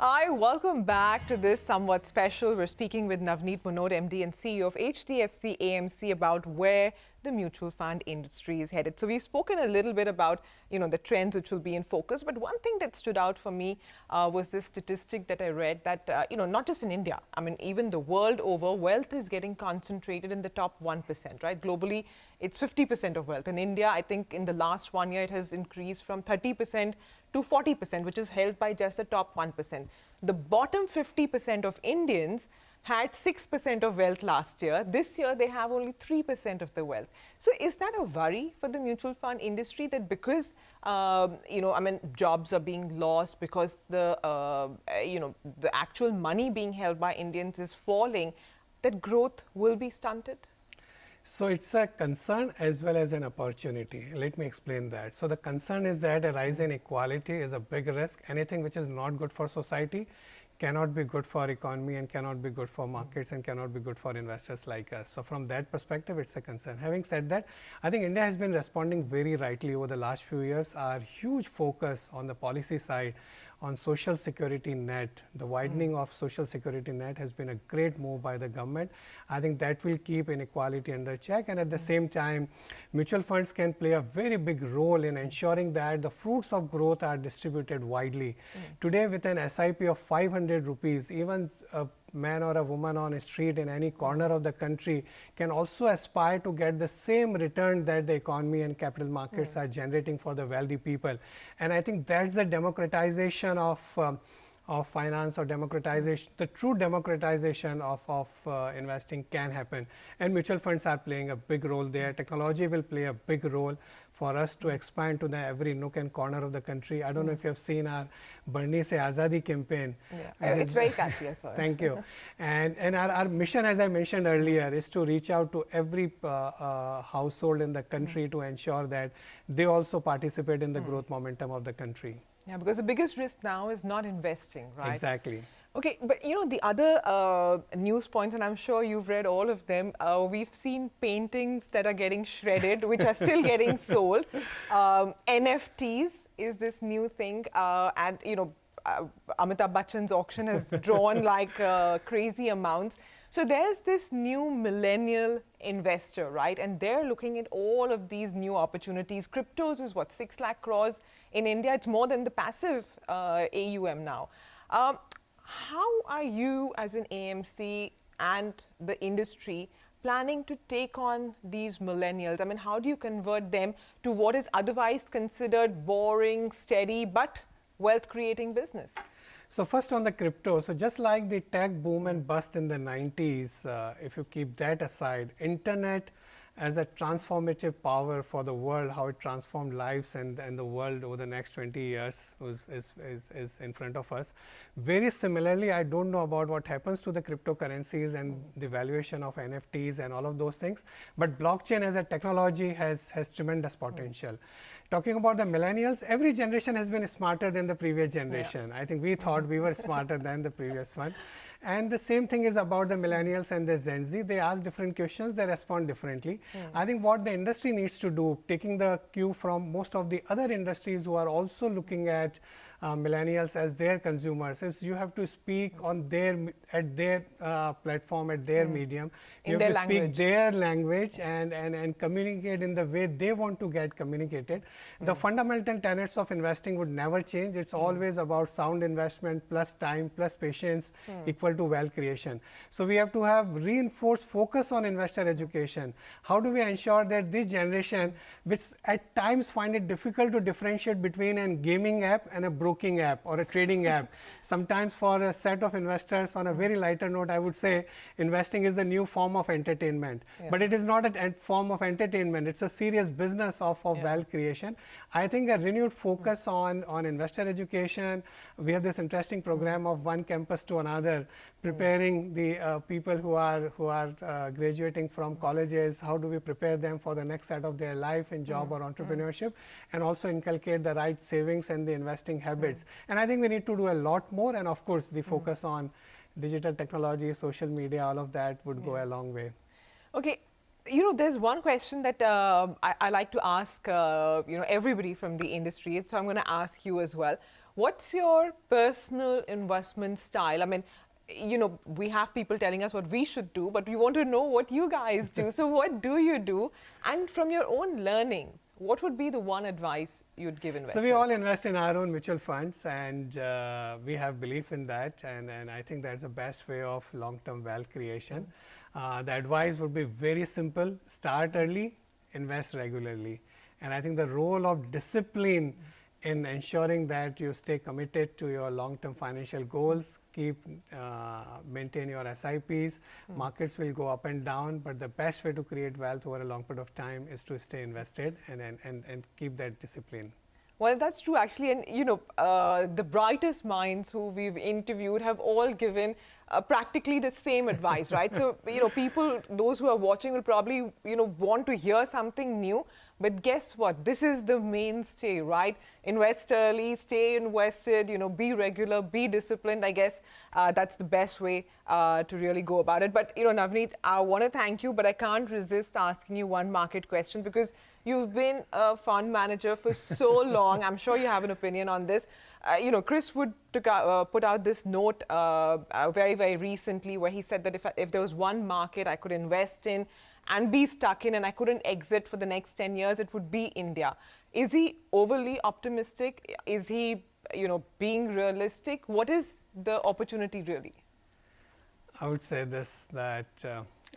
Hi, welcome back to this somewhat special. We're speaking with Navneet Munot, MD and CEO of HDFC AMC, about where the mutual fund industry is headed. So we've spoken a little bit about, the trends which will be in focus. But one thing that stood out for me was this statistic that I read that, not just in India, I mean, even the world over, wealth is getting concentrated in the top 1%, right? Globally, it's 50% of wealth. In India, I think in the last 1 year, it has increased from 30% to 40%, which is held by just the top 1%. The bottom 50% of Indians had 6% of wealth last year. This year, they have only 3% of the wealth. So is that a worry for the mutual fund industry that because, jobs are being lost, because the actual money being held by Indians is falling, that growth will be stunted? So it's a concern as well as an opportunity. Let me explain that. So the concern is that a rise in equality is a big risk. Anything which is not good for society cannot be good for economy and cannot be good for markets and cannot be good for investors like us. So from that perspective, it's a concern. Having said that, I think India has been responding very rightly over the last few years. Our huge focus on the policy side on social security net, the widening of social security net has been a great move by the government. I think that will keep inequality under check, and at the same time, mutual funds can play a very big role in ensuring that the fruits of growth are distributed widely. Today, with an SIP of 500 rupees, even a man or a woman on a street in any corner of the country can also aspire to get the same return that the economy and capital markets are generating for the wealthy people. And I think that's the democratization of finance, or democratization, the true democratization of investing can happen. And mutual funds are playing a big role there. Technology will play a big role for us to expand to the every nook and corner of the country. I don't know if you have seen our Barni Se Azadi campaign. Yeah, it's very catchy, I saw it. Thank you. And our mission, as I mentioned earlier, is to reach out to every household in the country to ensure that they also participate in the growth momentum of the country. Yeah, because the biggest risk now is not investing, right? Exactly. Okay, but the other news points, and I'm sure you've read all of them, we've seen paintings that are getting shredded, which are still getting sold. NFTs is this new thing, and Amitabh Bachchan's auction has drawn like crazy amounts. So there's this new millennial investor, right? And they're looking at all of these new opportunities. Cryptos is what, 6 lakh crores in India? It's more than the passive AUM now. How are you as an AMC and the industry planning to take on these millennials? I mean, how do you convert them to what is otherwise considered boring, steady, but wealth-creating business? So first on the crypto, so just like the tech boom and bust in the 90s, if you keep that aside, internet as a transformative power for the world, how it transformed lives and the world over the next 20 years is in front of us. Very similarly, I don't know about what happens to the cryptocurrencies and the valuation of NFTs and all of those things, but blockchain as a technology has tremendous potential. Talking about the millennials, every generation has been smarter than the previous generation. Yeah. I think we thought we were smarter than the previous one. And the same thing is about the millennials and the Gen Z. They ask different questions, they respond differently. I think what the industry needs to do, taking the cue from most of the other industries who are also looking at millennials as their consumers, is you have to speak on at their platform, at their medium. You have to speak their language and communicate in the way they want to get communicated. The fundamental tenets of investing would never change. It's always about sound investment plus time plus patience equal to wealth creation. So we have to have reinforced focus on investor education. How do we ensure that this generation, which at times find it difficult to differentiate between a gaming app and a broking app or a trading app. Sometimes for a set of investors, on a very lighter note, I would say investing is the new form of entertainment. Yeah. But it is not a form of entertainment. It's a serious business of wealth creation. I think a renewed focus on investor education. We have this interesting program of one campus to another, preparing the people who are graduating from colleges. How do we prepare them for the next set of their life in job or entrepreneurship, and also inculcate the right savings and the investing habits. And I think we need to do a lot more, and of course the focus on digital technology, social media, all of that would go a long way. Okay, You know, there's one question that I like to ask, everybody from the industry. So I'm going to ask you as well. What's your personal investment style? I mean, we have people telling us what we should do, but we want to know what you guys do. So what do you do? And from your own learnings, what would be the one advice you'd give investors? So we all invest in our own mutual funds, and we have belief in that, and I think that's the best way of long-term wealth creation. The advice would be very simple: start early, invest regularly. And I think the role of discipline in ensuring that you stay committed to your long-term financial goals, maintain your SIPs. Markets will go up and down, but the best way to create wealth over a long period of time is to stay invested and keep that discipline. Well, that's true, actually. And, the brightest minds who we've interviewed have all given practically the same advice, right? So, people, those who are watching will probably, want to hear something new. But guess what? This is the mainstay, right? Invest early, stay invested, be regular, be disciplined. I guess that's the best way to really go about it. But, Navneet, I want to thank you, but I can't resist asking you one market question because you've been a fund manager for so long. I'm sure you have an opinion on this. Chris Wood put out this note very, very recently where he said that if there was one market I could invest in and be stuck in and I couldn't exit for the next 10 years, it would be India. Is he overly optimistic? Is he, being realistic? What is the opportunity really? I would say this, that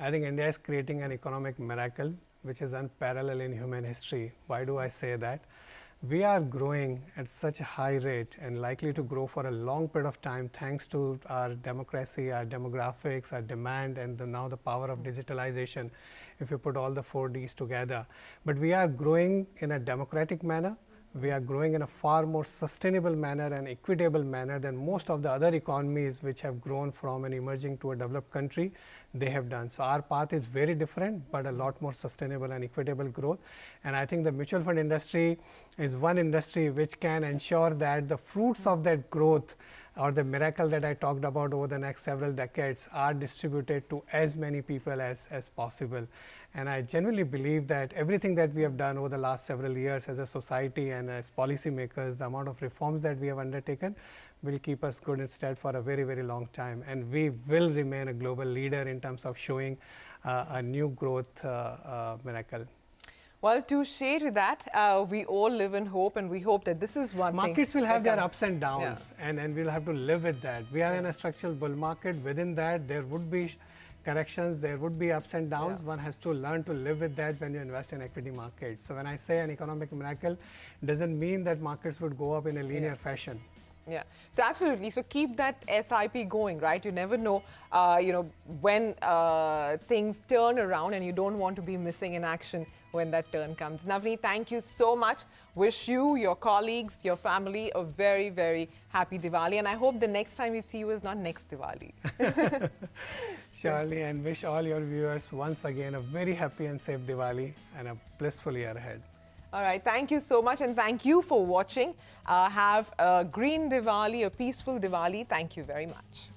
I think India is creating an economic miracle which is unparalleled in human history. Why do I say that? We are growing at such a high rate and likely to grow for a long period of time thanks to our democracy, our demographics, our demand, and now the power of digitalization, if you put all the 4Ds together. But we are growing in a democratic manner. We are growing in a far more sustainable manner and equitable manner than most of the other economies which have grown from an emerging to a developed country, they have done. So our path is very different, but a lot more sustainable and equitable growth. And I think the mutual fund industry is one industry which can ensure that the fruits of that growth or the miracle that I talked about over the next several decades are distributed to as many people as possible. And I genuinely believe that everything that we have done over the last several years as a society and as policymakers, the amount of reforms that we have undertaken will keep us good instead for a very, very long time. And we will remain a global leader in terms of showing a new growth miracle. Well, to share to that, we all live in hope, and we hope that this is one Markets will have their ups and downs, and we'll have to live with that. We are in a structural bull market. Within that, there would be corrections, there would be ups and downs. One has to learn to live with that when you invest in equity markets. So when I say an economic miracle, doesn't mean that markets would go up in a linear fashion. Yeah, so absolutely. So keep that SIP going, right? You never know, when things turn around, and you don't want to be missing in action when that turn comes. Navneet, thank you so much. Wish you, your colleagues, your family a very, very happy Diwali. And I hope the next time we see you is not next Diwali. Surely, and wish all your viewers once again a very happy and safe Diwali and a blissful year ahead. All right, thank you so much, and thank you for watching. Have a green Diwali, a peaceful Diwali. Thank you very much.